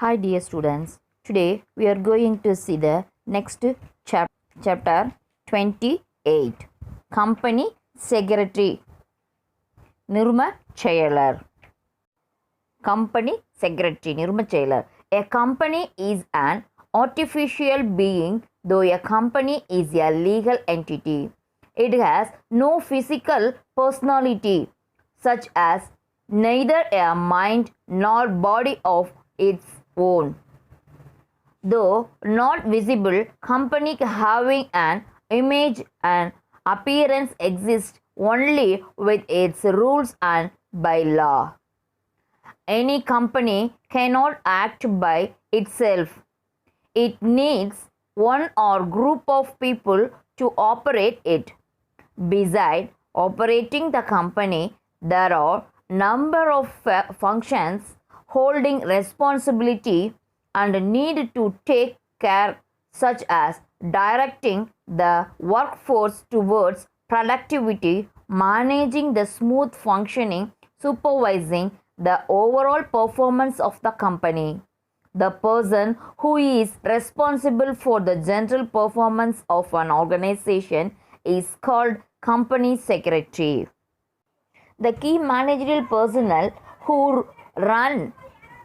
Hi dear students, today we are going to see the next chapter 28 Company Secretary Nirma Chailer. Company Secretary Nirma Chailer. A company is an artificial being, though a company is a legal entity. It has no physical personality, such as neither a mind nor body of its own. Though not visible, company having an image and appearance exists only with its rules and by law. Any company cannot act by itself. It needs one or group of people to operate it. Besides operating the company, there are number of functions holding responsibility and need to take care, such as directing the workforce towards productivity, managing the smooth functioning, supervising the overall performance of the company. The person who is responsible for the general performance of an organization is called company secretary. The key managerial personnel who run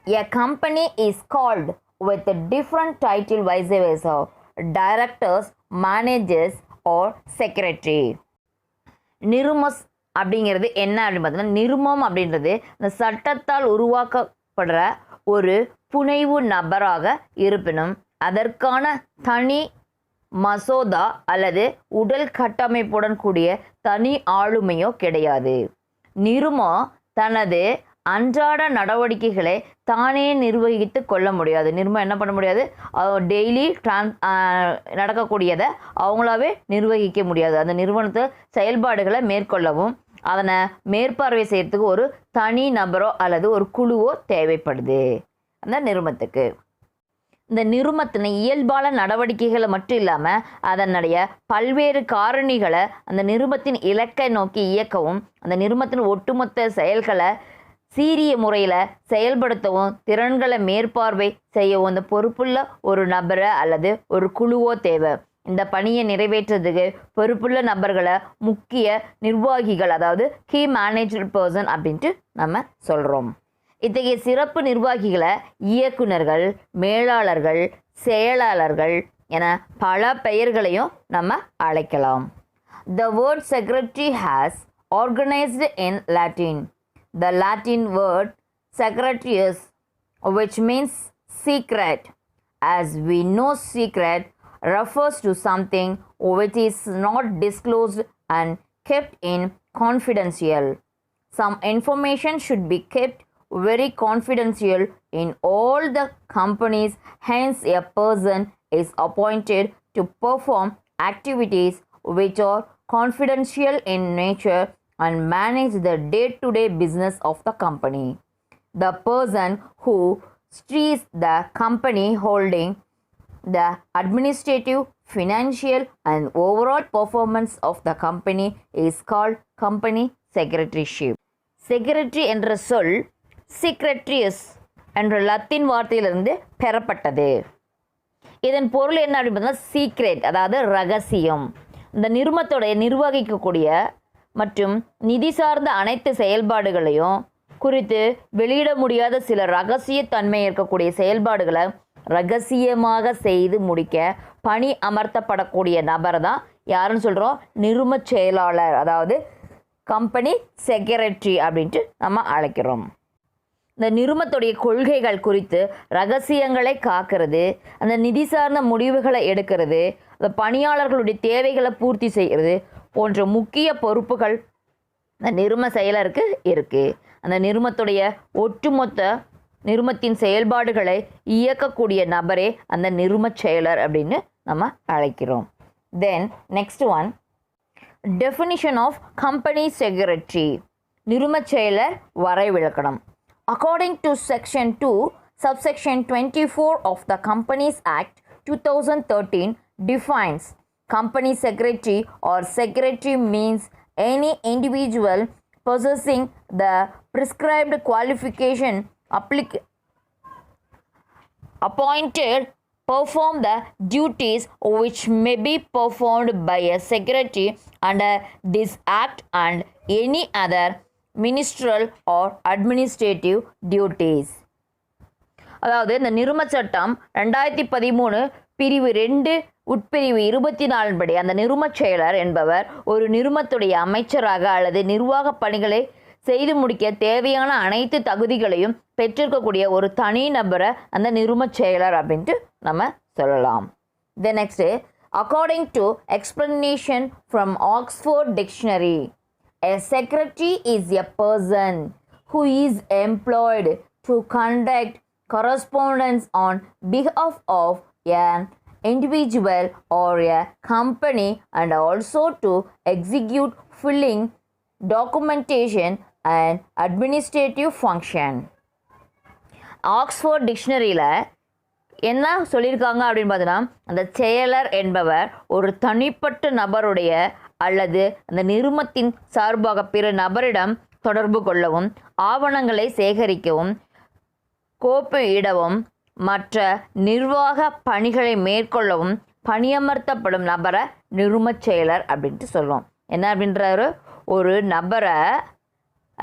a company is called with a different title vice versa, directors, managers or secretary. நிருமஸ் அப்படிங்கிறது என்ன அப்படின்னு பார்த்தீங்கன்னா, நிருமம் அப்படின்றது இந்த சட்டத்தால் உருவாக்கப்படுற ஒரு புனைவு நபராக இருப்பினும் அதற்கான தனி மசோதா அல்லது உடல் கட்டமைப்புடன் கூடிய தனி ஆளுமையோ கிடையாது. நிருமம் தனது அன்றாட நடவடிக்கைகளை தானே நிர்வகித்து கொள்ள முடியாது. நிருமம் என்ன பண்ண முடியாது, டெய்லி நடக்கக்கூடியதை அவங்களாவே நிர்வகிக்க முடியாது. அந்த நிறுவனத்தை செயல்பாடுகளை மேற்கொள்ளவும் அதனை மேற்பார்வை செய்யறதுக்கு ஒரு தனி நபரோ அல்லது ஒரு குழுவோ தேவைப்படுது அந்த நிறுவனத்துக்கு. இந்த நிறுவனத்தின் இயல்பான நடவடிக்கைகளை மட்டும் இல்லாமல் அதனுடைய பல்வேறு காரணிகளை அந்த நிறுவனத்தின் இலக்கை நோக்கி இயக்கவும் அந்த நிறுவனத்தின் ஒட்டுமொத்த செயல்களை சீரிய முறையில் செயல்படுத்தவும் திறன்களை மேற்பார்வை செய்யவும் இந்த பொறுப்புள்ள ஒரு நபரை அல்லது ஒரு குழுவோ தேவை. இந்த பணியை நிறைவேற்றுறதுக்கு பொறுப்புள்ள நபர்களை முக்கிய நிர்வாகிகள், அதாவது கீ மேனேஜர் பர்சன் அப்படின்ட்டு நம்ம சொல்கிறோம். இத்தகைய சிறப்பு நிர்வாகிகளை இயக்குநர்கள், மேலாளர்கள், செயலாளர்கள் என பல பெயர்களையும் நம்ம அழைக்கலாம். The word secretary has organized in Latin. The Latin word secretarius, which means secret. As we know, secret refers to something which is not disclosed and kept in confidential. Some information should be kept very confidential in all the companies. Hence, a person is appointed to perform activities which are confidential in nature and manage the day-to-day business of the company. The person who steers the company holding the administrative, financial and overall performance of the company is called company secretaryship. Secretary என்ற சொல் secretarius என்ற Latin வார்த்தையிலிருந்து பெறப்பட்டது. இதன் பொருள் என்ன அப்படின்னு பார்த்தீங்கன்னா, சீக்ரெட் அதாவது ரகசியம். இந்த நிறுவனத்தோடைய நிர்வகிக்கக்கூடிய மற்றும் நிதி சார்ந்த அனைத்து செயல்பாடுகளையும் குறித்து வெளியிட முடியாத சில ரகசிய தன்மை இருக்கக்கூடிய செயல்பாடுகளை ரகசியமாக செய்து முடிக்க பணி அமர்த்தப்படக்கூடிய நபர் தான் யாருன்னு சொல்கிறோம், நிறுவன செயலாளர், அதாவது கம்பெனி செக்ரட்டரி அப்படின்ட்டு நம்ம அழைக்கிறோம். இந்த நிறுவனத்துடைய கொள்கைகள் குறித்து ரகசியங்களை காக்கிறது, அந்த நிதி சார்ந்த முடிவுகளை எடுக்கிறது, அந்த பணியாளர்களுடைய தேவைகளை பூர்த்தி செய்கிறது போன்ற முக்கிய பொறுப்புகள் அந்த நிறுவன செயலருக்கு இருக்குது. அந்த நிறுவனத்துடைய ஒட்டுமொத்த நிறுவனத்தின் செயல்பாடுகளை இயக்கக்கூடிய நபரே அந்த நிறுவன செயலர் அப்படின்னு நம்ம அழைக்கிறோம். Then next one, definition of company secretary. நிறுவன செயலர் வரைவிலக்கணம். According to Section 2, Subsection 24 of the Companies Act 2013 defines company secretary or secretary means any individual possessing the prescribed qualification appointed perform the duties which may be performed by a secretary under this act and any other ministerial or administrative duties. அதாவது இந்த நிரும சட்டம் 2013 பிரிவு 2 உட்பிரிவு 24 படி அந்த நிருமச் செயலர் என்பவர் ஒரு நிருமத்துடைய அமைச்சராக அல்லது நிர்வாக பணிகளை செய்து முடிக்க தேவையான அனைத்து தகுதிகளையும் பெற்றிருக்கக்கூடிய ஒரு தனி நபரை அந்த நிருமச் செயலர் அப்படின்ட்டு நம்ம சொல்லலாம். Then next, according to explanation from Oxford Dictionary, a secretary is a person who is employed to conduct correspondence on behalf of an individual or a company and also to execute filling, documentation and administrative function. Oxford டிக்ஷனரியில் என்ன சொல்லியிருக்காங்க அப்படின்னு பார்த்தீங்கன்னா, அந்த செயலர் என்பவர் ஒரு தனிப்பட்ட நபருடைய அல்லது அந்த நிறுவனத்தின் சார்பாக பிற நபரிடம் தொடர்பு கொள்ளவும், ஆவணங்களை சேகரிக்கவும், கோப்பிடவும், மற்ற நிர்வாக பணிகளை மேற்கொள்ளவும் பணியமர்த்தப்படும் நபரை நிருமச் செயலர் அப்படின்ட்டு சொல்லுவோம். என்ன அப்படின்றாரு, ஒரு நபரை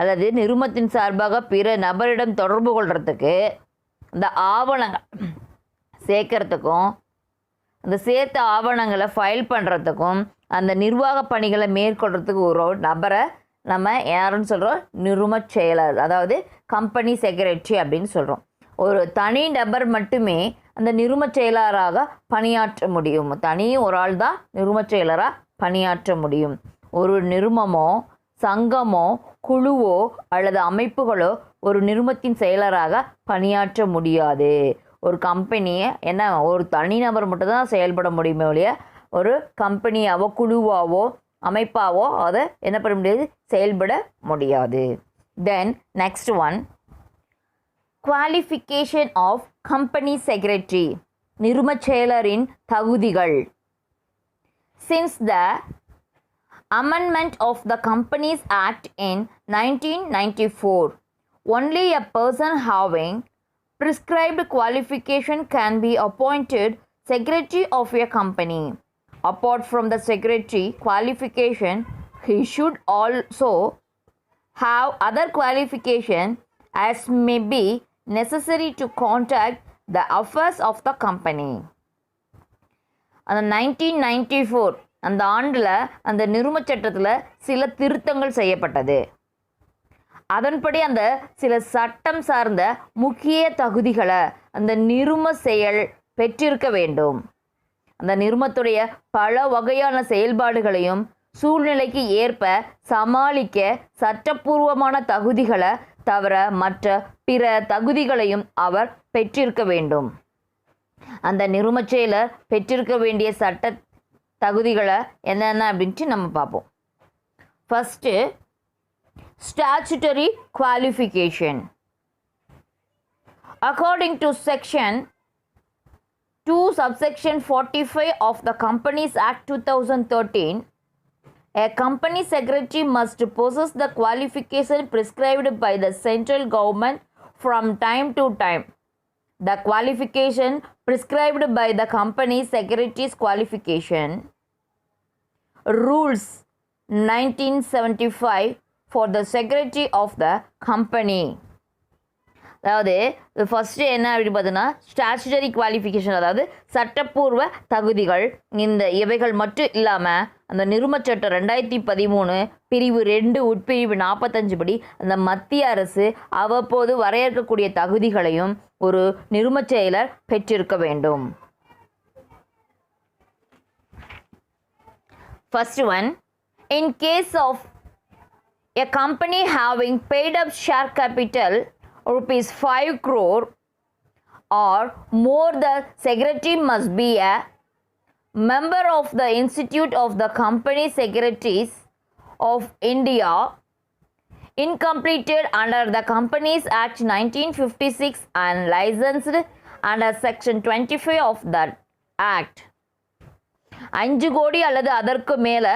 அல்லது நிறுவனத்தின் சார்பாக பிற நபரிடம் தொடர்பு கொள்கிறதுக்கு, அந்த ஆவணங்கள் சேர்க்கறதுக்கும், அந்த சேர்த்த ஆவணங்களை ஃபைல் பண்ணுறதுக்கும், அந்த நிர்வாக பணிகளை மேற்கொள்கிறதுக்கு ஒரு நபரை நம்ம யாருன்னு சொல்கிறோம், நிருமச் செயலர், அதாவது கம்பெனி செக்ரட்டரி அப்படின்னு சொல்கிறோம். ஒரு தனி நபர் மட்டுமே அந்த நிருமச் செயலராக பணியாற்ற முடியும். தனி ஒரு ஆள் தான் நிருமச் செயலராக பணியாற்ற முடியும். ஒரு நிறுவனமோ சங்கமோ குழுவோ அல்லது அமைப்புகளோ ஒரு நிறுவனத்தின் செயலராக பணியாற்ற முடியாது. ஒரு கம்பெனியை என்ன ஒரு தனிநபர் மட்டும்தான் செயல்பட முடியுமே ஒழிய ஒரு கம்பெனியாவோ குழுவாவோ அமைப்பாவோ அதை என்ன பண்ண முடியாது, செயல்பட முடியாது. Then next one, qualification of company secretary, நிருமச் செயலரின் தகுதிகள். Since the amendment of the Companies Act in 1994, only a person having prescribed qualification can be appointed secretary of a company. Apart from the secretary qualification, he should also have other qualification as may be necessary to conduct the affairs of the company. அந்த 1994 அந்த ஆண்டில் அந்த நிருமச் சட்டத்தில் சில திருத்தங்கள் செய்யப்பட்டது. அதன்படி அந்த சில சட்டம் சார்ந்த முக்கிய தகுதிகளை அந்த நிரும செயல் பெற்றிருக்க வேண்டும். அந்த நிருமத்துடைய பல வகையான செயல்பாடுகளையும் சூழ்நிலைக்கு ஏற்ப சமாளிக்க சட்டப்பூர்வமான தகுதிகளை தவிர மற்ற பிற தகுதிகளையும் அவர் பெற்றிருக்க வேண்டும். அந்த நிருமச் செயலர் பெற்றிருக்க வேண்டிய சட்ட தகுதிகளை என்னென்ன அப்படின்ட்டு நம்ம பார்ப்போம். First, statutory qualification. According to section 2 subsection 45 of the Companies Act 2013, a company secretary must possess the qualification prescribed by the central government from time to time. The qualification prescribed by the company secretary's qualification rules 1975 for the secretary of the company. அதாவது first என்ன அப்படின்னு பார்த்தோன்னா, statutory qualification, அதாவது சட்டப்பூர்வ தகுதிகள். இந்த இவைகள் மட்டும் இல்லாமல் அந்த நிருமச் சட்டம் 2013 பிரிவு 2 உட்பிரிவு 45 படி அந்த மத்திய அரசு அவ்வப்போது வரையறுக்கக்கூடிய தகுதிகளையும் ஒரு நிருமச் செயலர் பெற்றிருக்க வேண்டும். First one, in case of a company having paid up share capital rupees 5 crore or more, the secretary must be a member of the Institute of the Company Secretaries of India, incorporated under the Companies Act 1956 and licensed under section 25 of that act. 5 கோடி அல்லது அதற்கு மேலே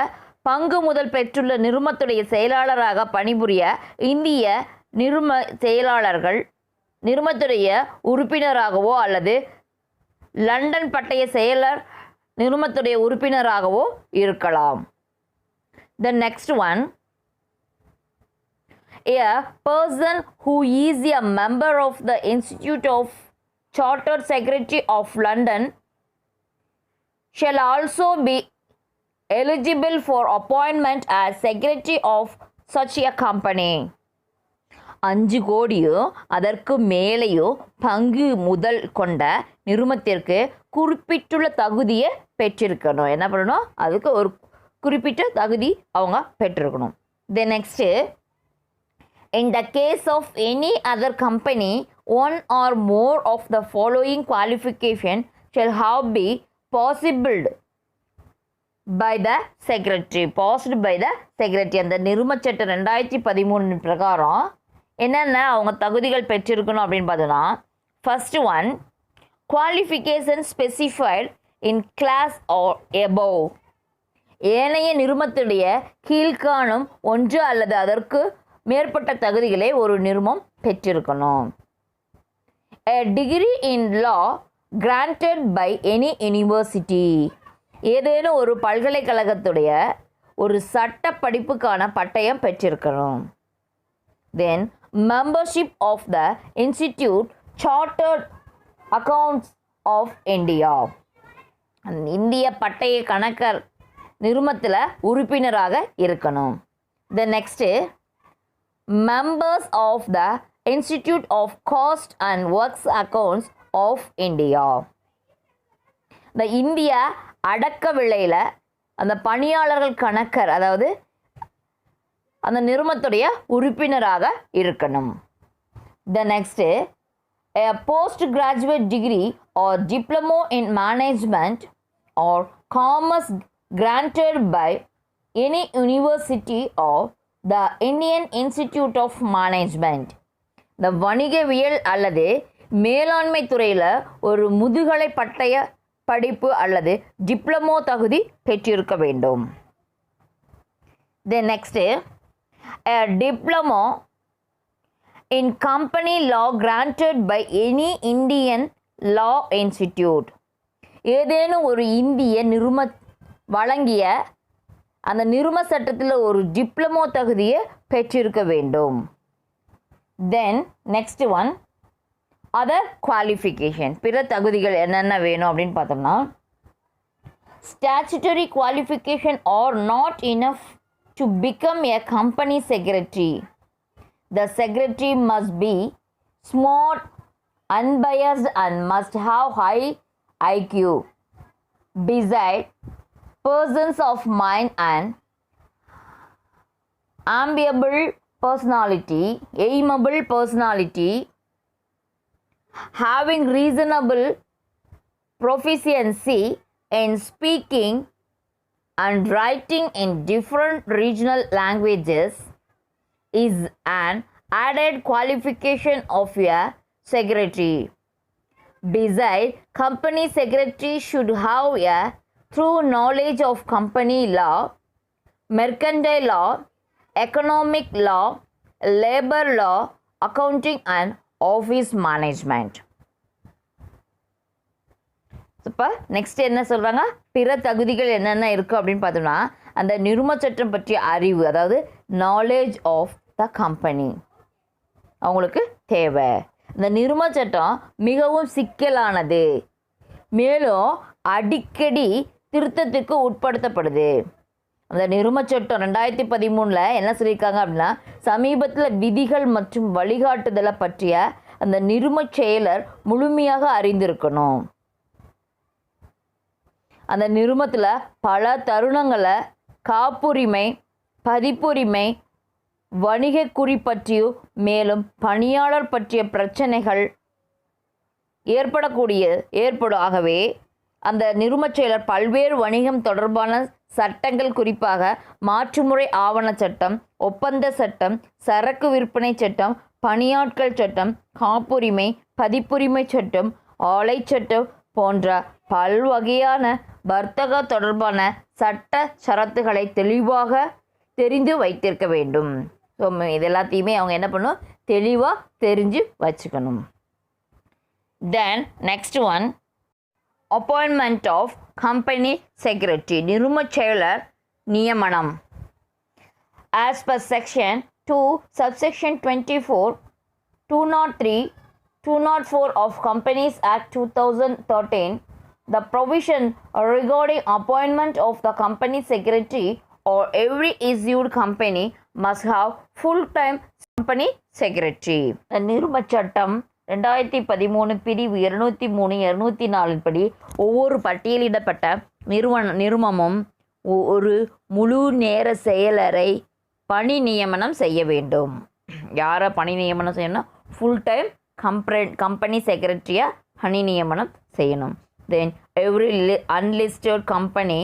பங்கு முதல் பெற்றுள்ள நிறுவனத்துடைய செயலாளராக பணிபுரிய இந்திய நிறுவன செயலாளர்கள் நிறுவனத்துடைய உறுப்பினராகவோ அல்லது லண்டன் பட்டய செயலர் நிறுவனத்துடைய உறுப்பினராகவோ இருக்கலாம். The next one, a person who is a member of the Institute of Chartered Secretary of London shall also be eligible for appointment as secretary of such a company. 5 கோடியோ அதற்கு மேலேயோ பங்கு முதல் கொண்ட நிறுவனத்திற்கு குறிப்பிட்டுள்ள தகுதியை பெற்றிருக்கணும். என்ன பண்ணணும்? அதுக்கு ஒரு குறிப்பிட்ட தகுதி அவங்க பெற்றிருக்கணும். Then next, in the case of any other company, one or more of the following qualification shall have be possible by the secretary. Passed by the secretary. அந்த நிறுவன சட்டம் 2013 பிரகாரம் என்னென்ன அவங்க தகுதிகள் பெற்றிருக்கணும் அப்படின்னு பார்த்தோன்னா, first one, qualification specified in class or above. ஏனைய நிறுவனத்துடைய கீழ்காணும் ஒன்று அல்லது அதற்கு மேற்பட்ட தகுதிகளை ஒரு நிறுவனம் பெற்றிருக்கணும். A degree in law granted by any university. ஏதேனும் ஒரு பல்கலைக்கழகத்துடைய ஒரு சட்ட படிப்புக்கான பட்டயம் பெற்றிருக்கணும். Then membership of the Institute Chartered Accounts of India. இந்திய பட்டய கணக்கர் நிறுவனத்தில் உறுப்பினராக இருக்கணும். The next, members of the Institute of Cost and Works Accounts of India. இந்த இந்திய அடக்க விலையில் அந்த பணியாளர்கள் கணக்கர், அதாவது அந்த நிறுவனத்துடைய உறுப்பினராக இருக்கணும். The next, a postgraduate degree or diploma in management or commerce granted by any university or the Indian Institute of Management. இந்த வணிகவியல் அல்லது மேலாண்மை துறையில் ஒரு முதுகலை பட்டய படிப்பு அல்லது டிப்ளமோ தகுதி பெற்றிருக்க வேண்டும். Then next, a diploma in company law granted by any Indian law institute. ஏதேனும் ஒரு இந்திய நிறுவன வழங்கிய அந்த நிறுவன சட்டத்தில் ஒரு டிப்ளமோ தகுதியை பெற்றிருக்க வேண்டும். Then next one, other qualification. பிற தகுதிகள் என்னென்ன வேணும் அப்படின்னு பார்த்தோம்னா, statutory qualification are not enough to become a company secretary. The secretary must be smart, unbiased and must have high IQ. Besides, persons of mind and amiable personality, having reasonable proficiency in speaking and writing in different regional languages is an added qualification of a secretary. Besides, company secretary should have a true knowledge of company law, mercantile law, economic law, labor law, accounting and office management. இப்போ next என்ன சொல்கிறாங்க, பிற தகுதிகள் என்னென்ன இருக்குது அப்படின்னு பார்த்தோம்னா, அந்த நிறுவன சட்டம் பற்றிய அறிவு, அதாவது நாலேஜ் ஆஃப் த கம்பெனி அவங்களுக்கு தேவை. இந்த நிறுவன சட்டம் மிகவும் சிக்கலானது, மேலும் அடிக்கடி திருத்தத்துக்கு உட்படுத்தப்படுது. அந்த நிறுவன சட்டம் 2013 என்ன சொல்லியிருக்காங்க அப்படின்னா, சமீபத்தில் விதிகள் மற்றும் வழிகாட்டுதலை பற்றிய அந்த நிறுவன செயலர் முழுமையாக அறிந்திருக்கணும். அந்த நிறுவனத்தில் பல தருணங்களை காப்புரிமை, பதிப்புரிமை, வணிக குறி பற்றியும் மேலும் பணியாளர் பற்றிய பிரச்சனைகள் ஏற்படும். ஆகவே அந்த நிறுவன செயலர் பல்வேறு வணிகம் தொடர்பான சட்டங்கள், குறிப்பாக மாற்றுமுறை ஆவண சட்டம், ஒப்பந்த சட்டம், சரக்கு விற்பனை சட்டம், பணியாட்கள் சட்டம், காப்புரிமை, பதிப்புரிமை சட்டம், ஆலை சட்டம் போன்ற பல்வகையான வர்த்தக தொடர்பான சட்ட ஷரத்துகளை தெளிவாக தெரிந்து வைத்திருக்க வேண்டும். ஸோ இது எல்லாத்தையுமே அவங்க என்ன பண்ணணும், தெளிவாக தெரிஞ்சு வச்சுக்கணும். Then next one, appointment of company secretary, நிறுவனச் செயலர் நியமனம். As per section 2 subsection 24 203 204 of Companies Act 2013, the provision regarding appointment of the company secretary or every issued company must have full-time company secretary. நிறுவனச் சட்டம் 2013 பிரிவு 203 204 படி ஒவ்வொரு பட்டியலிடப்பட்ட நிறுவனமும் ஒரு முழு நேர செயலரை பணி நியமனம் செய்ய வேண்டும். யாரை பணி நியமனம் செய்யணும்? ஃபுல் டைம் கம்பெனி செக்ரட்டரியாக பணி நியமனம் செய்யணும். தென் every unlisted company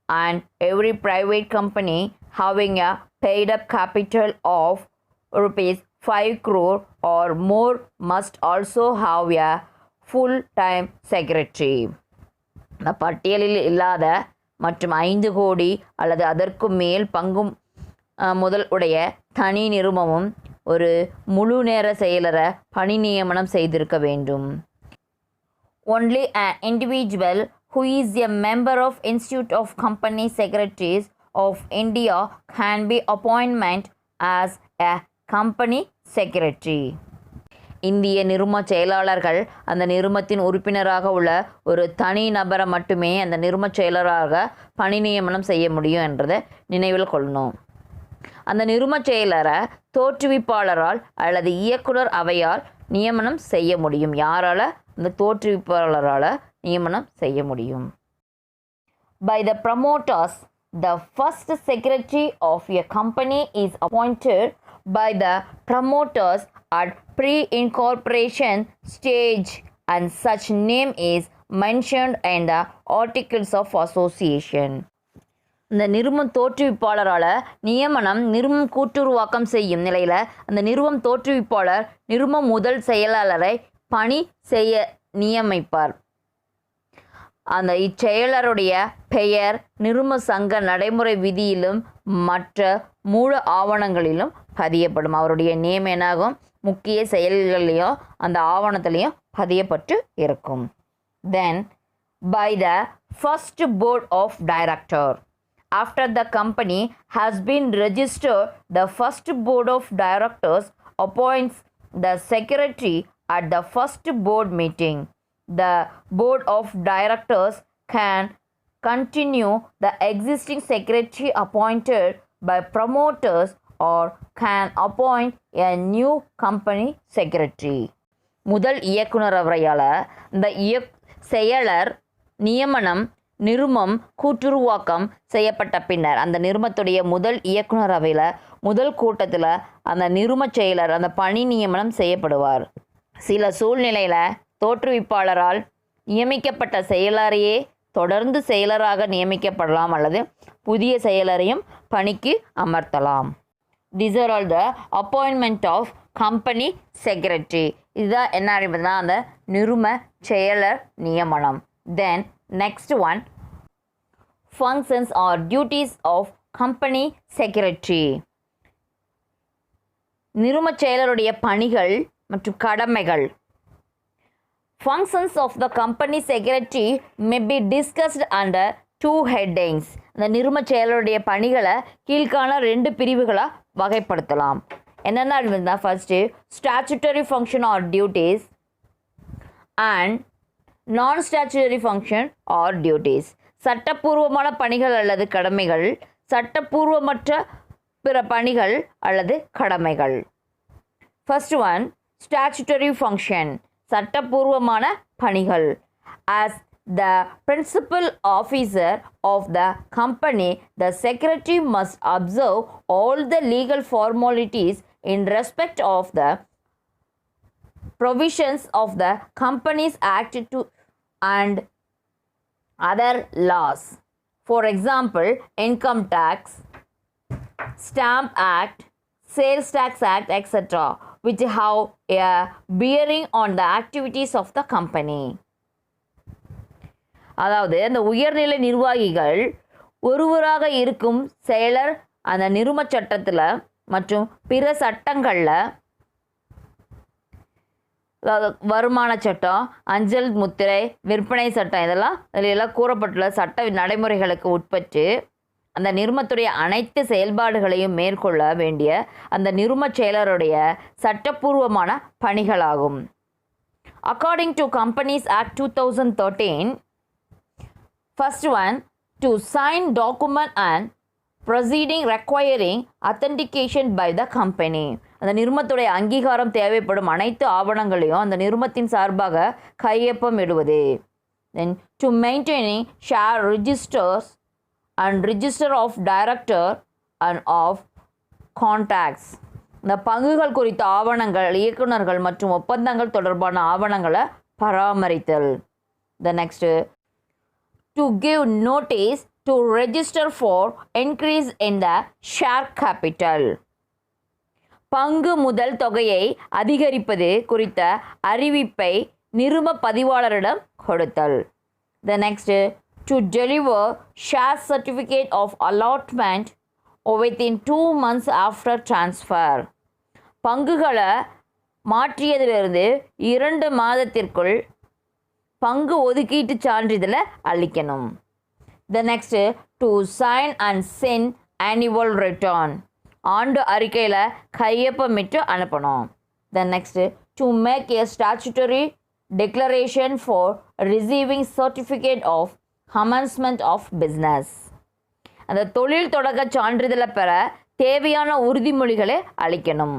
and every private company having a paid up capital of rupees 5 crore or more must also have a full time secretary. இந்த பட்டியலில் இல்லாத மற்றும் 5 கோடி அல்லது அதற்கு மேல் பங்கும் முதல் உடைய தனி நிறுவனமும் ஒரு முழு நேர செயலரை பணி நியமனம் செய்திருக்க வேண்டும். Only an individual who is a member of Institute of Company Secretaries of India can be appointed as a company secretary. இந்திய நிறுவன செயலாளர்கள் அந்த நிறுவனத்தின் உறுப்பினராக உள்ள ஒரு தனி நபரை மட்டுமே அந்த நிறுவன செயலராக பணி நியமனம் செய்ய முடியும் என்றதை நினைவில் கொள்ளணும். அந்த நிறுவன செயலரை தோற்றுவிப்பாளரால் அல்லது இயக்குனர் அவையால் நியமனம் செய்ய முடியும். யாரால்? அந்த தோற்றுவிப்பாளரால் நியமனம் செய்ய முடியும். By the promoters, the first secretary of a company is appointed by the promoters at pre-incorporation stage and such name is mentioned in the articles of association. இந்த நிறுவனம் தோற்றுவிப்பாளரால் நிறுவனம் கூட்டுருவாக்கம் செய்யும் நிலையில் அந்த நிறுவனம் தோற்றுவிப்பாளர் நிறுவனம் முதல் செயலாளரை பணி செய்ய நியமிப்பார். அந்த இச்செயலருடைய பெயர் நிறுவன சங்க நடைமுறை விதியிலும் மற்ற மூல ஆவணங்களிலும் பதியப்படும். அவருடைய நேம் என்னாகும்? முக்கிய செயல்களையும் அந்த ஆவணத்திலையும் பதியப்பட்டு இருக்கும். Then by the first board of director. After the company has been registered, the first board of directors appoints the secretary at the first board meeting. The board of directors can continue the existing secretary appointed by promoters or can appoint a new company secretary. முதல் இயக்குனர் அவரையால் இந்த செயலர் நியமனம் நிறுவனம் கூட்டுருவாக்கம் செய்யப்பட்ட பின்னர் அந்த நிறுவனத்துடைய முதல் இயக்குனர் அவையில் முதல் கூட்டத்தில் அந்த நிறுவன செயலர் அந்த பணி நியமனம் செய்யப்படுவார். சில சூழ்நிலையில் தோற்றுவிப்பாளரால் நியமிக்கப்பட்ட செயலரையே தொடர்ந்து செயலராக நியமிக்கப்படலாம் அல்லது புதிய செயலரையும் பணிக்கு அமர்த்தலாம். These are all the appointment of company secretary. இதுதான் என்ன அப்படின்னா அந்த நிறுவன செயலர் நியமனம். Then next one, functions or duties of company secretary. நிறுவன செயலருடைய பணிகள் மற்றும் கடமைகள். Functions of the company secretary may be discussed under 2 headings. அந்த நிறுவன செயலருடைய பணிகளை கீழ்காண 2 பிரிவுகளாக வகைப்படுத்தலாம். என்னென்ன அப்படின்னா first statutory function or duties and non statutory function or duties. சட்டப்பூர்வமான பணிகள் அல்லது கடமைகள், சட்டப்பூர்வமற்ற பிற பணிகள் அல்லது கடமைகள். ஃபர்ஸ்ட் ஒன் ஸ்டாச்சுட்டரி ஃபங்க்ஷன், சட்டப்பூர்வமான பணிகள். As the principal officer of the company, the secretary must observe all the legal formalities in respect of the provisions of the Companies Act and other laws. For example, Income Tax, Stamp Act, Sales Tax Act, etc., which have a bearing on the activities of the company. அதாவது அந்த உயர்நிலை நிர்வாகிகள் ஒருவராக இருக்கும் செயலர் அந்த நிறுவன சட்டத்தில் மற்றும் பிற சட்டங்களில் வருமான சட்டம், அஞ்சல் முத்திரை, விற்பனை சட்டம் இதெல்லாம் இதில் எல்லாம் கூறப்பட்டுள்ள சட்ட நடைமுறைகளுக்கு உட்பட்டு அந்த நிறுவனத்துடைய அனைத்து செயல்பாடுகளையும் மேற்கொள்ள வேண்டிய அந்த நிறுவன செயலருடைய சட்டப்பூர்வமான பணிகளாகும். According to Companies Act 2013, first one, to sign document and proceeding requiring authentication by the company. அந்த நிறுவனத்துடைய அங்கீகாரம் தேவைப்படும் அனைத்து ஆவணங்களையும் அந்த நிறுவனத்தின் சார்பாக கையொப்பமிடுவது. Then to maintaining share registers and register of director and of contacts. இந்த பங்குகள் குறித்த ஆவணங்கள், இயக்குநர்கள் மற்றும் ஒப்பந்தங்கள் தொடர்பான ஆவணங்களை பராமரித்தல். The next, to give notice to register for increase in the share capital. பங்கு முதல் தொகையை அதிகரிப்பது குறித்த அறிவிப்பை நிறுவன பதிவாளரிடம் கொடுத்தல். The next, to deliver share certificate of allotment within 2 months after transfer. பங்குகளை மாற்றியதிலிருந்து 2 மாதத்திற்குள் பங்கு ஒதுக்கீட்டு சான்றிதழை அளிக்கணும். The next, to sign and send annual return. ஆண்டு அறிக்கையில் கையொப்பமிட்டு அனுப்பணும். The next, to make a statutory declaration for receiving certificate of commencement of business. அந்த தொழில் தொடக்க சான்றிதழை பெற தேவையான உறுதிமொழிகளை அளிக்கணும்.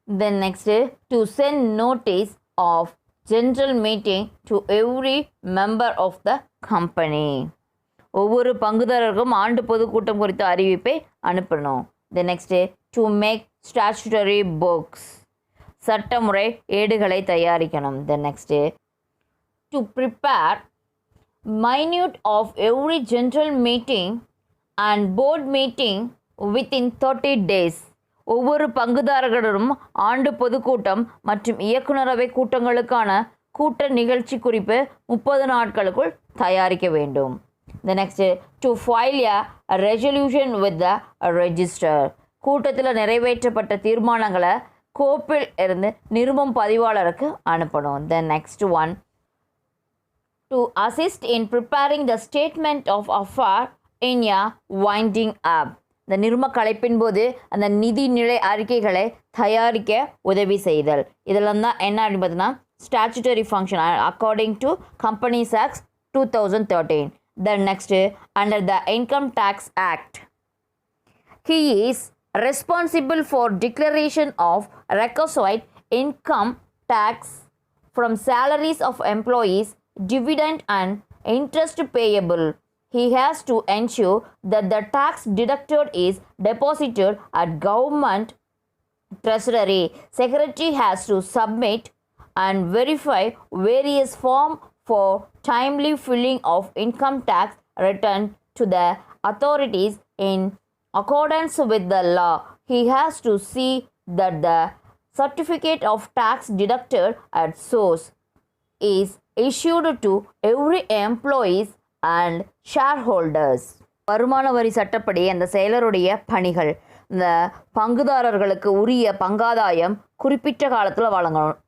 Then next, to send notice of general meeting to every member of the company. ஒவ்வொரு பங்குதாரருக்கும் ஆண்டு பொதுக்கூட்டம் குறித்த அறிவிப்பை அனுப்பணும். The next, to make statutory books. சட்டமுறை ஏடுகளை தயாரிக்கணும். The next, to prepare minute of every general meeting and board meeting within 30 days. ஒவ்வொரு பங்குதாரர்களும் ஆண்டு பொதுக்கூட்டம் மற்றும் இயக்குநரவை கூட்டங்களுக்கான கூட்ட நிகழ்ச்சி குறிப்பு 30 நாட்களுக்குள் தயாரிக்க வேண்டும். The next, to file a resolution with the register. கூட்டத்தில் நிறைவேற்றப்பட்ட தீர்மானங்களை கோப்பில் இருந்து நிறுவனம் பதிவாளருக்கு அனுப்பணும். The next one, to assist in preparing the statement of affair in a winding up. இந்த நிறுவன கலைப்பின் போது அந்த நிதி நிலை அறிக்கைகளை தயாரிக்க உதவி செய்தல். இதெல்லாம் தான் என்ன அப்படின்னு பார்த்தீங்கன்னா statutory function according to companies act 2013. Then next, under the Income Tax Act, he is responsible for declaration of requisite income tax from salaries of employees, dividend and interest payable. He has to ensure that the tax deducted is deposited at government treasury. Secretary has to submit and verify various forms for timely filling of income tax return to the authorities in accordance with the law. He has to see that the certificate of tax deducted at source is issued to every employees and shareholders. வருமான வரி சட்டப்படி அந்த செயலருடைய பணிகள் இந்த பங்குதாரர்களுக்கு உரிய பங்காதாயம் குறிப்பிட்ட காலத்தில் வழங்கணும்.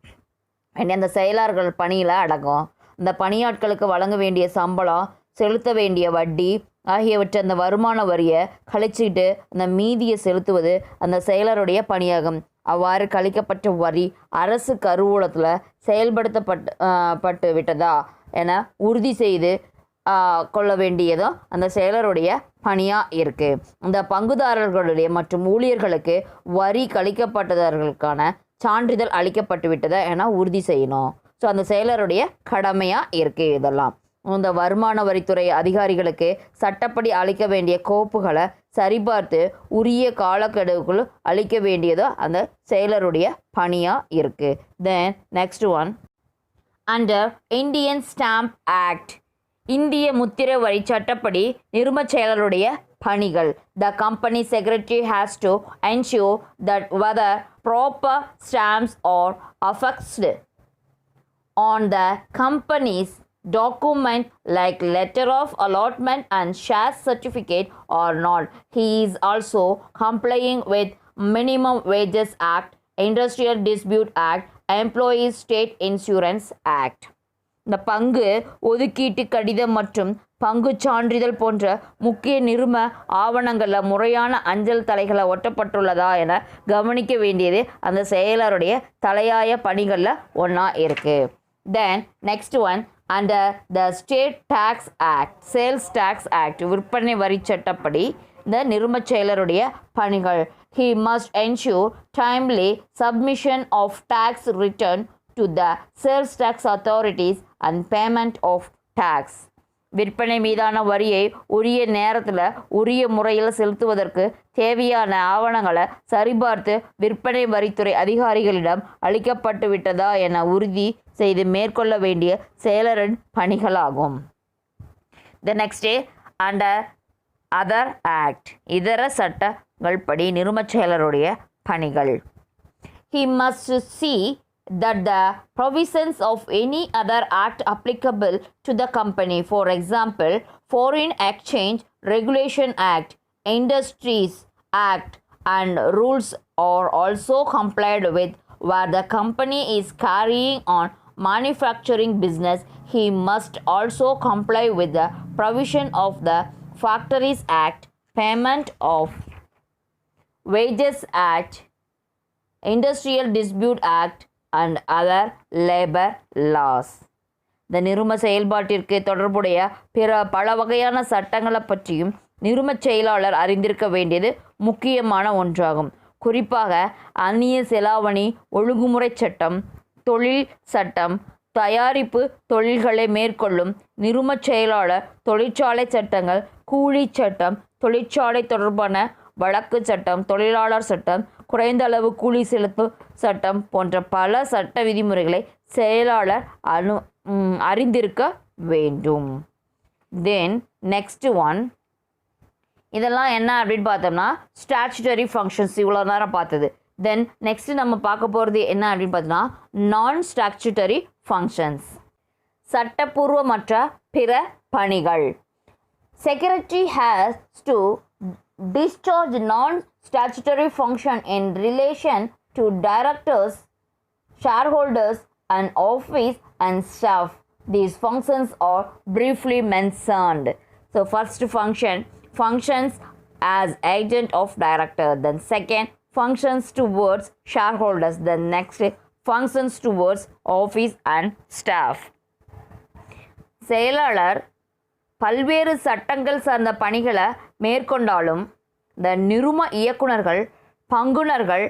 அந்த செயலர்கள் பணியில் அடங்கும். இந்த பணியாட்களுக்கு வழங்க வேண்டிய சம்பளம், செலுத்த வேண்டிய வட்டி ஆகியவற்றை அந்த வருமான வரியை கழிச்சிட்டு அந்த மீதியை செலுத்துவது அந்த செயலருடைய பணியாகும். அவ்வாறு கழிக்கப்பட்ட வரி அரசு கருவூலத்தில் செயல்படுத்தப்பட்டு விட்டதா என உறுதி செய்து கொள்ள வேண்டியதும் அந்த செயலருடைய பணியாக இருக்குது. இந்த பங்குதாரர்களுடைய மற்றும் ஊழியர்களுக்கு வரி கழிக்கப்பட்டவர்களுக்கான சான்றிதழ் அளிக்கப்பட்டு விட்டதா என உறுதி செய்யணும். ஸோ அந்த செயலருடைய கடமையாக இருக்குது. இதெல்லாம் இந்த வருமான வரித்துறை அதிகாரிகளுக்கு சட்டப்படி அளிக்க வேண்டிய கோப்புகளை சரிபார்த்து உரிய காலக்கெடுவுக்குள் அளிக்க வேண்டியதோ அந்த செயலருடைய பணியாக இருக்குது. Then next one, under Indian stamp act, இந்திய முத்திரை வரி சட்டப்படி நிறுவன செயலருடைய பணிகள். The company secretary has to ensure that whether proper stamps are affixed on the company's document like letter of allotment and share certificate or not. He is also complying with Minimum Wages Act, Industrial Dispute Act Employees State Insurance Act. இந்த பங்கு ஒதுக்கீட்டு கடிதம் மற்றும் பங்கு சான்றிதழ் போன்ற முக்கிய நிறும ஆவணங்களில் முறையான அஞ்சல் தலைகளை ஒட்டப்பட்டுள்ளதா என கவனிக்க வேண்டியது அந்த செயலருடைய தலையாய பணிகளில் ஒன்றா இருக்குது. Then next one, under the state tax act, sales tax act, விற்பனை வரி சட்டப்படி இந்த நிறுமச் செயலருடைய பணிகள். He must ensure timely submission of tax return to the sales tax authorities and payment of tax. விற்பனை மீதான வரியை உரிய நேரத்தில் உரிய முறையில் செலுத்துவதற்கு தேவையான ஆவணங்களை சரிபார்த்து விற்பனை வரித்துறை அதிகாரிகளிடம் அளிக்கப்பட்டு விட்டதா என உறுதி செய்து மேற்கொள்ள வேண்டிய செயலரின் பணிகளாகும். The next under other act, இதர சட்டங்கள் படி நிறுமச் செயலருடைய பணிகள். He must see that the provisions of any other act applicable to the company, for example, Foreign Exchange Regulation Act, Industries Act and rules are also complied with. Where the company is carrying on manufacturing business, he must also comply with the provision of the Factories Act, Payment of Wages Act, Industrial Dispute Act and other labor laws. இந்த நிறும செயல்பாட்டிற்கு தொடர்புடைய பிற பல வகையான சட்டங்களை பற்றியும் நிறுமச் செயலாளர் அறிந்திருக்க வேண்டியது முக்கியமான ஒன்றாகும். குறிப்பாக அந்நிய செலாவணி ஒழுங்குமுறை சட்டம், தொழில் சட்டம், தயாரிப்பு தொழில்களை மேற்கொள்ளும் நிறுமச் செயலாளர் தொழிற்சாலை சட்டங்கள், கூலி சட்டம், தொழிற்சாலை தொடர்பான வழக்கு சட்டம், தொழிலாளர் சட்டம், குறைந்த அளவு கூலி செலுத்தும் சட்டம் போன்ற பல சட்ட விதிமுறைகளை செயலாளர் அறிந்திருக்க வேண்டும். தென் நெக்ஸ்ட் ஒன், இதெல்லாம் என்ன அப்படின்னு பார்த்தோம்னா ஸ்டாச்சுட்டரி ஃபங்க்ஷன்ஸ், இவ்வளோ நேரம் பார்த்தது. தென் நெக்ஸ்ட் நம்ம பார்க்க போகிறது என்ன அப்படின்னு பார்த்தோம்னா நான் ஸ்டாச்சுட்டரி ஃபங்க்ஷன்ஸ், சட்டப்பூர்வமற்ற பிற பணிகள். Secretary has to discharge non-statutory function in relation to directors, shareholders and office and staff. These functions are briefly mentioned. So first function, functions as agent of director. Then second, functions towards shareholders. Then next, functions towards office and staff. செயலாளர் பல்வேறு சட்டங்கள் சார்ந்த பணிகளை மேற்கொண்டாலும் இந்த நிறும இயக்குனர்கள், பங்குனர்கள்,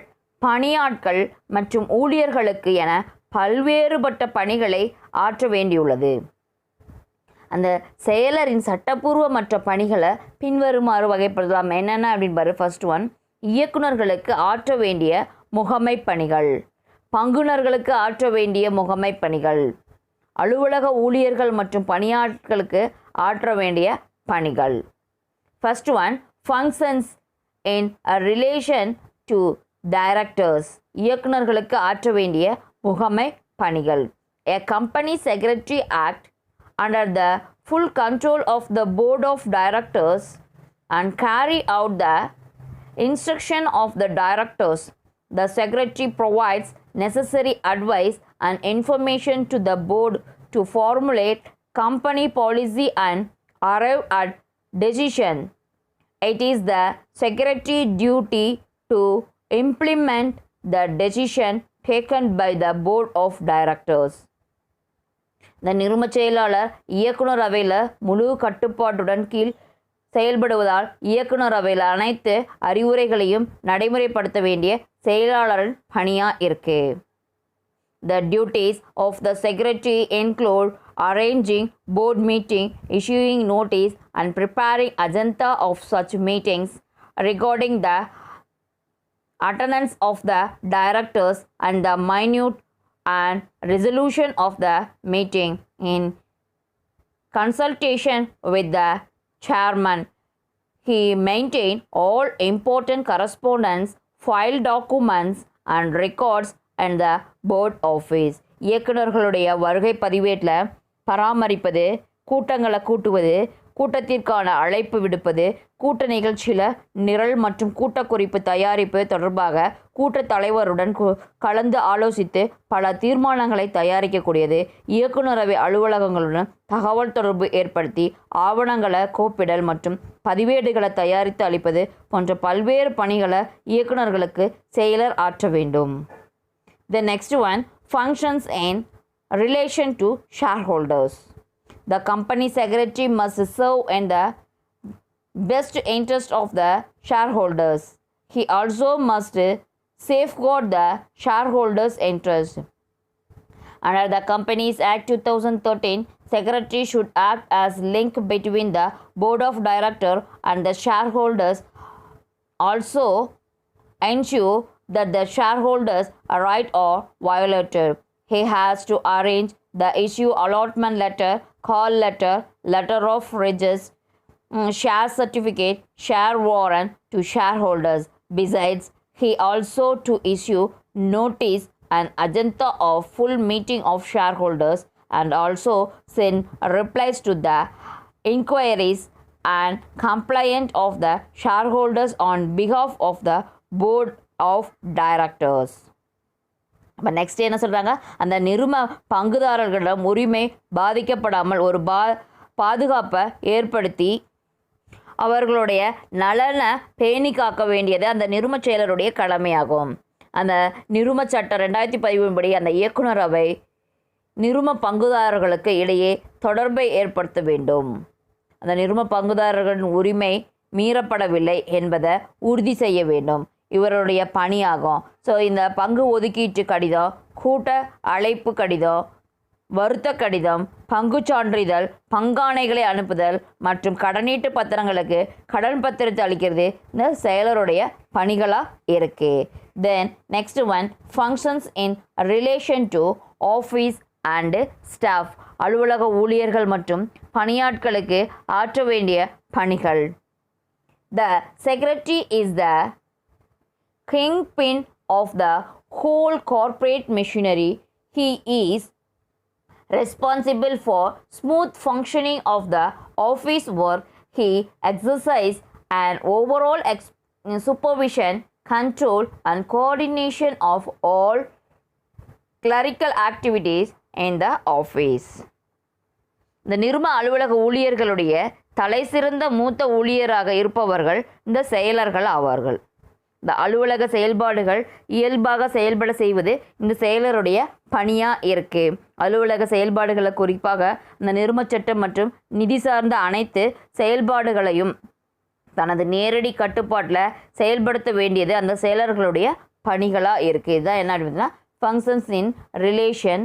பணியாட்கள் மற்றும் ஊழியர்களுக்கு என பல்வேறுபட்ட பணிகளை ஆற்ற வேண்டியுள்ளது. அந்த செயலரின் சட்டப்பூர்வமற்ற பணிகளை பின்வருமாறு வகைப்படுத்தலாம். என்னென்ன அப்படின்னு பாரு. ஃபர்ஸ்ட் ஒன், இயக்குனர்களுக்கு ஆற்ற வேண்டிய முகமை பணிகள், பங்குனர்களுக்கு ஆற்ற வேண்டிய முகமை பணிகள், அலுவலக ஊழியர்கள் மற்றும் பணியாட்களுக்கு ஆற்ற வேண்டிய பணிகள். First one, functions in relation to directors, இயக்குனர்களுக்கு ஆற்ற வேண்டிய முகமை பணிகள். A company secretary act under the full control of the board of directors and carry out the instruction of the directors. The secretary provides necessary advice and information to the board to formulate company policy and arrive at decision. It is the secretary's duty to implement the decision taken by the board of directors. இந்த நிறுமச் செயலாளர் இயக்குனர் அவையில் முழு கட்டுப்பாட்டுடன் கீழ் செயல்படுவதால் இயக்குனர் அவையில் அனைத்து அறிவுரைகளையும் நடைமுறைப்படுத்த வேண்டிய செயலாளரின் பணியாக இருக்கு. The duties of the secretary include arranging board meeting, issuing notice and preparing agenda of such meetings, regarding the attendance of the directors and the minute and resolution of the meeting in consultation with the chairman. He maintained all important correspondence, file documents and records and the board office. இயக்குநர்களுடைய வருகை பதிவேட்டில் பராமரிப்பது, கூட்டங்களை கூட்டுவது, கூட்டத்திற்கான அழைப்பு விடுப்பது, கூட்ட நிகழ்ச்சியில் நிரல் மற்றும் கூட்ட குறிப்பு தயாரிப்பு தொடர்பாக கூட்டத் தலைவருடன் கலந்து ஆலோசித்து பல தீர்மானங்களை தயாரிக்கக்கூடியது, இயக்குநரவை அலுவலகங்களுடன் தகவல் தொடர்பு ஏற்படுத்தி ஆவணங்களை கோப்பிடல் மற்றும் பதிவேடுகளை தயாரித்து அளிப்பது போன்ற பல்வேறு பணிகளை இயக்குநர்களுக்கு செயலர் ஆற்ற வேண்டும். The next one, functions in relation to shareholders. The company secretary must serve in the best interest of the shareholders. He also must safeguard the shareholders' interest. Under the Companies Act 2013, secretary should act as link between the board of directors and the shareholders. Also ensure that the shareholders' rights are violated. He has to arrange the issue allotment letter, call letter, letter of registration, share certificate, share warrant to shareholders. Besides, he also to issue notice and agenda of full meeting of shareholders and also send replies to the inquiries and complaint of the shareholders on behalf of the board of directors. இப்போ next என்ன சொல்கிறாங்க, அந்த நிறும பங்குதாரர்களிடம் உரிமை பாதிக்கப்படாமல் ஒரு பாதுகாப்பை ஏற்படுத்தி அவர்களுடைய நலனை பேணி காக்க வேண்டியது அந்த நிறும செயலருடைய கடமையாகும். அந்த நிறும சட்டம் 2013 படி அந்த இயக்குனர் அவை நிறும பங்குதாரர்களுக்கு இடையே தொடர்பை ஏற்படுத்த வேண்டும். அந்த நிறும பங்குதாரர்களின் உரிமை மீறப்படவில்லை என்பதை உறுதி செய்ய வேண்டும், இவருடைய பணியாகும். ஸோ இந்த பங்கு ஒதுக்கீட்டு கடிதம், கூட்ட அழைப்பு கடிதம், வருத்த கடிதம், பங்கு சான்றிதழ், பங்காணைகளை அனுப்புதல் மற்றும் கடனீட்டு பத்திரங்களுக்கு கடன் பத்திரத்தை அளிக்கிறது இந்த செயலருடைய பணிகளாக இருக்கு. Then next one, functions in relation to office and staff. அலுவலக ஊழியர்கள் மற்றும் பணியாட்களுக்கு ஆற்ற வேண்டிய பணிகள். த secretary is the kingpin of the whole corporate machinery. He is responsible for smooth functioning of the office work. He exercises an overall supervision, control and coordination of all clerical activities in the office. இந்த நிறும அலுவலக ஊழியர்களுடைய தலைசிறந்த மூத்த ஊழியராக இருப்பவர்கள் இந்த செயலர்கள் ஆவார்கள். இந்த அலுவலக செயல்பாடுகள் இயல்பாக செயல்பட செய்வது இந்த செயலருடைய பணியாக இருக்குது. அலுவலக செயல்பாடுகளை குறிப்பாக இந்த நிறுமச் சட்டம் மற்றும் நிதி சார்ந்த அனைத்து செயல்பாடுகளையும் தனது நேரடி கட்டுப்பாட்டில் செயல்படுத்த வேண்டியது அந்த செயலர்களுடைய பணிகளாக இருக்குது. இதுதான் என்ன அப்படின்னா functions in relation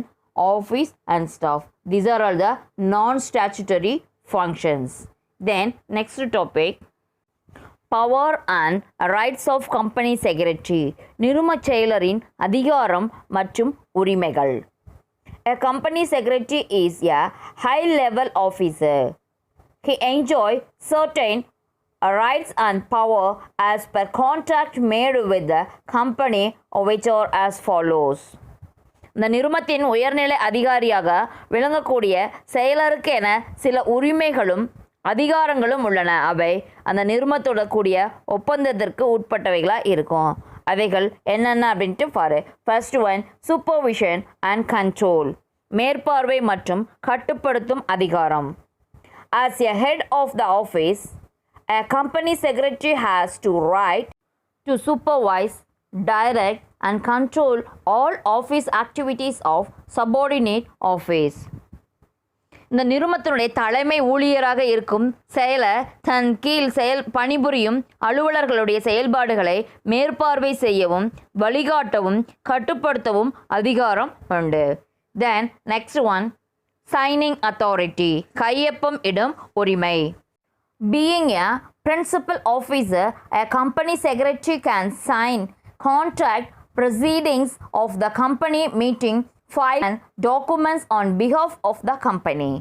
office and staff. These are all the non statutory functions. Then next topic, power and rights of company secretary. நிறுமச் செயலரின் அதிகாரம் மற்றும் உரிமைகள். A company secretary is a high-level officer. He enjoys certain rights and power as per contract made with the company, which are as follows. இந்த நிறுமத்தின் உயர்நிலை அதிகாரியாக விளங்கக்கூடிய செயலருக்கு என சில உரிமைகளும் அதிகாரங்களும் உள்ளன. அவை அந்த நிறுமத்தோட கூடிய ஒப்பந்தத்திற்கு உட்பட்டவைகளாக இருக்கும். அவைகள் என்னென்ன அப்படின்ட்டு பாரு. First one, supervision and control. மேற்பார்வை மற்றும் கட்டுப்படுத்தும் அதிகாரம். As a head of the office, a company secretary has to right to supervise, direct and control all office activities of subordinate office. இந்த நிறுமத்தினுடைய தலைமை ஊழியராக இருக்கும் செயலர் தன் கீழ் பணிபுரியும் அலுவலர்களுடைய செயல்பாடுகளை மேற்பார்வை செய்யவும் வழிகாட்டவும் கட்டுப்படுத்தவும் அதிகாரம் உண்டு. தென் நெக்ஸ்ட் ஒன், சைனிங் அத்தாரிட்டி. கையொப்பம் இடும் உரிமை. Being a principal officer, a company secretary can sign contract proceedings of the company meeting, file and documents on behalf of the company.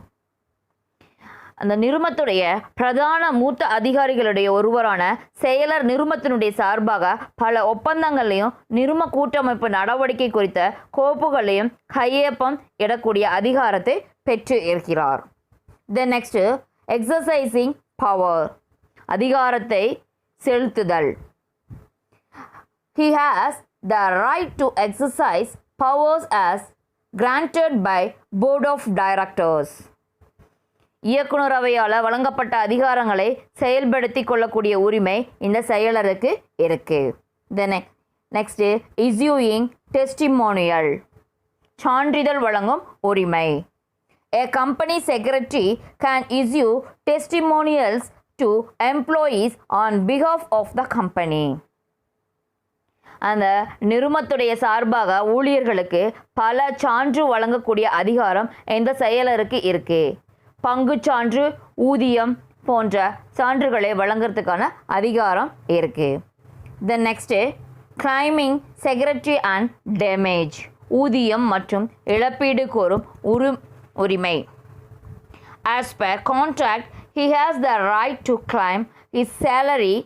அந்த நிறுமத்துடைய பிரதான மூத்த அதிகாரிகளுடைய ஒருவரான செயலர் நிறுமத்தினுடைய சார்பாக பல ஒப்பந்தங்களையும் நிறும கூட்டமைப்பு நடவடிக்கை குறித்த கோப்புகளையும் கையொப்பம் இடக்கூடிய அதிகாரத்தை பெற்று இருக்கிறார். தென் நெக்ஸ்ட், எக்ஸசைசிங் பவர் அதிகாரத்தை செலுத்துதல். He has the right to exercise powers as granted by board of directors. இயக்குநரவையால் வழங்கப்பட்ட அதிகாரங்களை செயல்படுத்திக் கொள்ளக்கூடிய உரிமை இந்த செயலருக்கு இருக்கு. Then next issuing testimonial சான்றிதழ் வழங்கும் உரிமை. A company secretary can issue testimonials to employees on behalf of the company. அந்த நிறுவனத்துடைய சார்பாக ஊழியர்களுக்கு பல சான்று வழங்கக்கூடிய அதிகாரம் இந்த செயலருக்கு இருக்கு. பங்கு சான்று, ஊதியம் போன்ற சான்றுகளை வழங்குறதுக்கான அதிகாரம் இருக்கு. Then next claiming security and damage ஊதியம் மற்றும் இழப்பீடு கோரும் உரிமை. As per contract, he has the right to claim his salary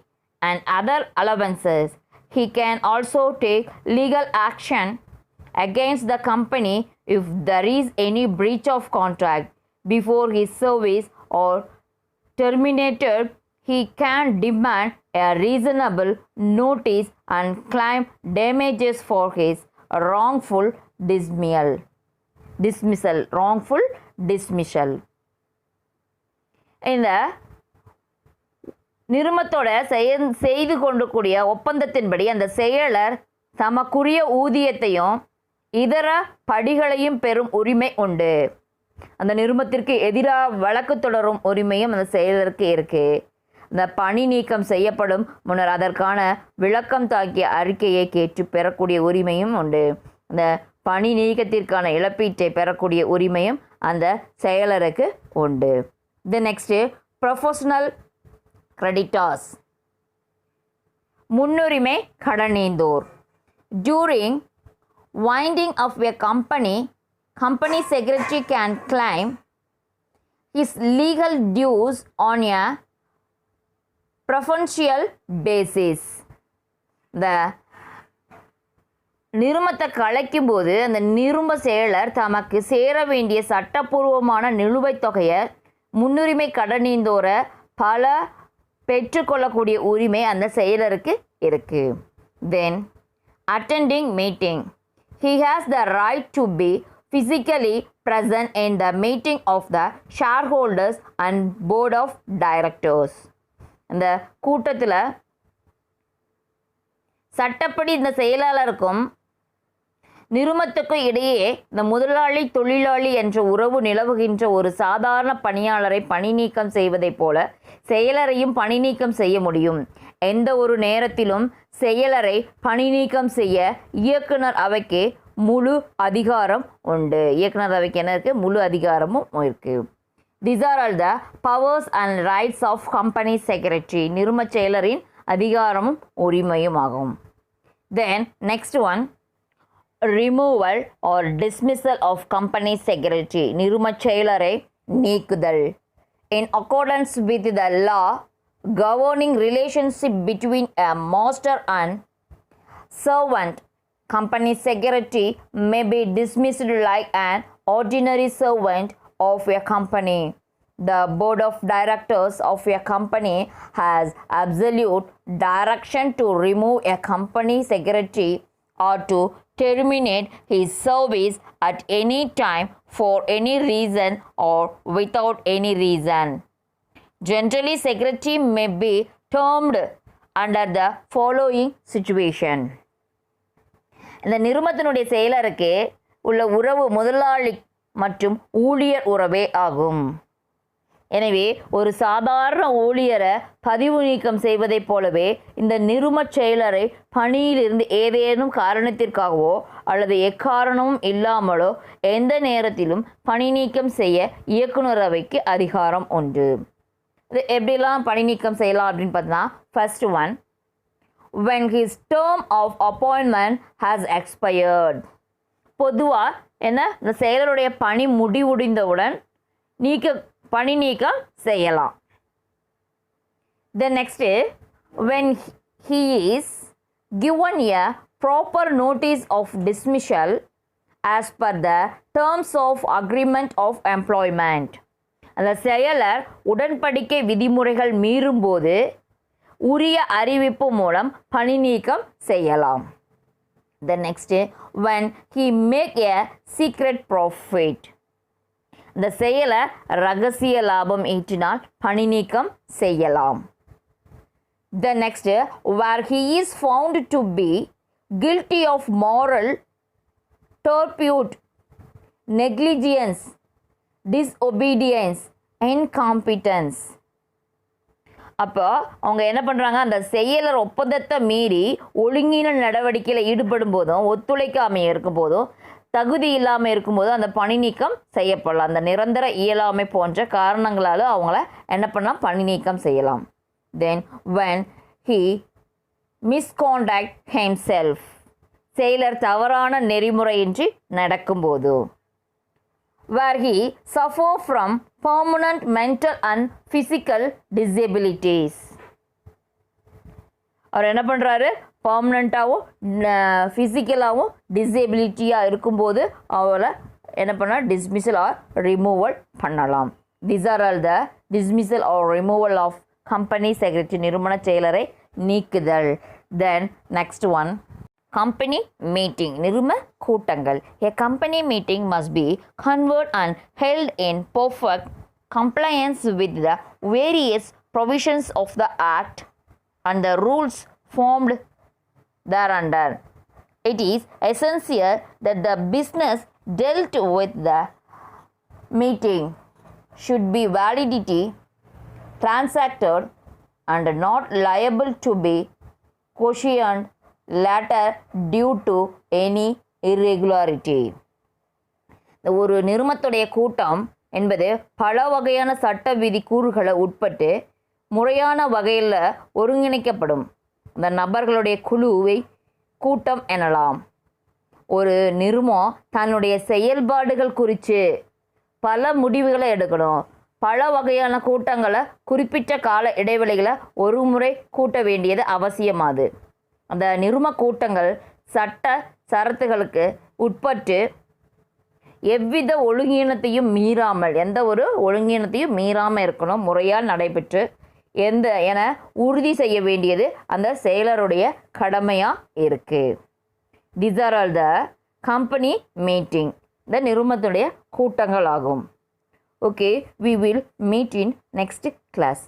and other allowances. He can also take legal action against the company if there is any breach of contract before his service or terminated. He can demand a reasonable notice and claim damages for his wrongful dismissal. இந்த நிறுவனத்தோட செய்து கொண்டக்கூடிய ஒப்பந்தத்தின்படி அந்த செயலர் தமக்குரிய ஊதியத்தையும் இதர படிகளையும் பெறும் உரிமை உண்டு. அந்த நிறுவனத்திற்கு எதிராக வழக்கு தொடரும் உரிமையும் அந்த செயலருக்கு இருக்கு. இந்த பணி நீக்கம் செய்யப்படும் முன்னர் அதற்கான விளக்கம் தாக்கிய அறிக்கையை கேட்டு பெறக்கூடிய உரிமையும் உண்டு. அந்த பணி நீக்கத்திற்கான இழப்பீட்டை பெறக்கூடிய உரிமையும் அந்த செயலருக்கு உண்டு. தி நெக்ஸ்ட் ப்ரொஃபஷனல் creditors முன்னுரிமை கடனீந்தோர். During winding of a company secretary can claim his legal dues on a preferential basis. இந்த நிறுவனத்தை கலைக்கும் போது அந்த நிறுவன செயலர் தமக்கு சேர வேண்டிய சட்டப்பூர்வமான நிலுவைத் தொகையை முன்னுரிமை கடனீந்தோரை பல பெற்றுக்கொள்ளக்கூடிய உரிமை அந்த செயலருக்கு இருக்கு. தென் attending meeting. He has the right to be physically present in the meeting of the shareholders and board of directors. அந்த கூட்டத்தில் சட்டப்படி இந்த செயலாளருக்கும் நிறுவனத்துக்கும் இடையே இந்த முதலாளி தொழிலாளி என்ற உறவு நிலவுகின்ற ஒரு சாதாரண பணியாளரை பணி நீக்கம் செய்வதைப் போல செயலரையும் பணி நீக்கம் செய்ய முடியும். எந்த ஒரு நேரத்திலும் செயலரை பணி நீக்கம் செய்ய இயக்குனர் அவைக்கு முழு அதிகாரம் உண்டு. இயக்குனர் அவைக்கு என்ன இருக்கு? முழு அதிகாரமும் இருக்கு. These are all the powers and rights of company secretary. நிறுவன செயலரின் அதிகாரமும் உரிமையும் ஆகும். Then next one, removal or dismissal of company secretary. நிறுவன செயலரை நீக்குதல். In accordance with the law governing relationship between a master and servant, company secretary may be dismissed like an ordinary servant of a company. The board of directors of a company has absolute direction to remove a company secretary or to terminate his service at any time for any reason or without any reason. Generally, secretary may be termed under the following situation. இந்த நிறுவனத்தினுடைய செயலருக்கு உள்ள உறவு முதலாளி மற்றும் ஊழியர் உறவே ஆகும். எனவே ஒரு சாதாரண ஊழியரை பதிவு நீக்கம் செய்வதைப் போலவே இந்த நிறுவன செயலரை பணியிலிருந்து ஏதேனும் காரணத்திற்காகவோ அல்லது எக்காரணமும் இல்லாமலோ எந்த நேரத்திலும் பணி நீக்கம் செய்ய இயக்குனர் அவைக்கு அதிகாரம் உண்டு. இது எப்படிலாம் பணி நீக்கம் செய்யலாம் அப்படின்னு பார்த்தா, first one, when his term of appointment has expired. பொதுவாக என்ன, இந்த செயலருடைய பணி முடிவுடைந்தவுடன் பணி நீக்கம் செய்யலாம். Then next, when he is given a proper notice of dismissal as per the terms of agreement of employment. அந்த செயலர் உடன்படிக்கை விதிமுறைகள் மீறும்போது உரிய அறிவிப்பு மூலம் பணி நீக்கம் செய்யலாம். The next, when he make a secret profit. இந்த செயலர் ரகசிய லாபம் ஈட்டினால் பணி நீக்கம் செய்யலாம். The next, where he is found to be guilty of moral turpitude, negligence, disobedience, incompetence. அப்போ அவங்க என்ன பண்ணுறாங்க, அந்த செயலர் ஒப்பந்தத்தை மீறி ஒழுங்கீன நடவடிக்கையில் ஈடுபடும் போதும் ஒத்துழைக்காமல் இருக்கும் போதும் தகுதி இல்லாமல் இருக்கும்போதும் அந்த பணி நீக்கம் செய்யப்படலாம். அந்த நிரந்தர இயலாமை போன்ற காரணங்களால் அவங்கள என்ன பண்ணலாம், பணி நீக்கம் செய்யலாம். Then when he misconduct himself, செயலர் தவறான நெறிமுறையின்றி நடக்கும்போது. Where he suffer from permanent mental and physical disabilities. அவர் என்ன பண்ணுறாரு, பர்மனண்ட்டாகவும் ஃபிசிக்கலாகவும் டிசேபிலிட்டியாக இருக்கும்போது அவரை என்ன பண்ணால் டிஸ்மிசல் ஆர் ரிமூவல் பண்ணலாம். These are all the dismissal or removal of company secretary, நிறுவன செயலரை நீக்குதல். Then next one, company meeting, நிறுவன கூட்டங்கள். A company meeting must be convened and held in perfect compliance with the various provisions of the act and the rules formed thereunder. It is essential that the business dealt with the meeting should be validity transacted and not liable to be questioned later due to any irregularity. ஒரு நிறுவனத்துடைய கூட்டம் என்பது பல வகையான சட்ட விதி கூறுகளை உட்பட்டு முறையான வகையில் ஒருங்கிணைக்கப்படும் அந்த நபர்களுடைய குழுவை கூட்டம் எனலாம். ஒரு நிறுவனம் தன்னுடைய செயல்பாடுகள் குறித்து பல முடிவுகளை எடுக்கணும். பல வகையான கூட்டங்களை குறிப்பிட்ட கால இடைவெளிகளை ஒரு முறை கூட்ட வேண்டியது அவசியமாது. அந்த நிறுவன கூட்டங்கள் சட்ட சரத்துகளுக்கு உட்பட்டு எவ்வித ஒழுங்கீனத்தையும் மீறாமல், எந்த ஒரு ஒழுங்கீனத்தையும் மீறாமல் இருக்கணும், முறையால் நடைபெற்று என உறுதி செய்ய வேண்டியது அந்த செயலருடைய கடமையாக இருக்குது. These are all the company meeting, இந்த நிறுவனத்துடைய கூட்டங்கள் ஆகும். Okay, we will meet in next class.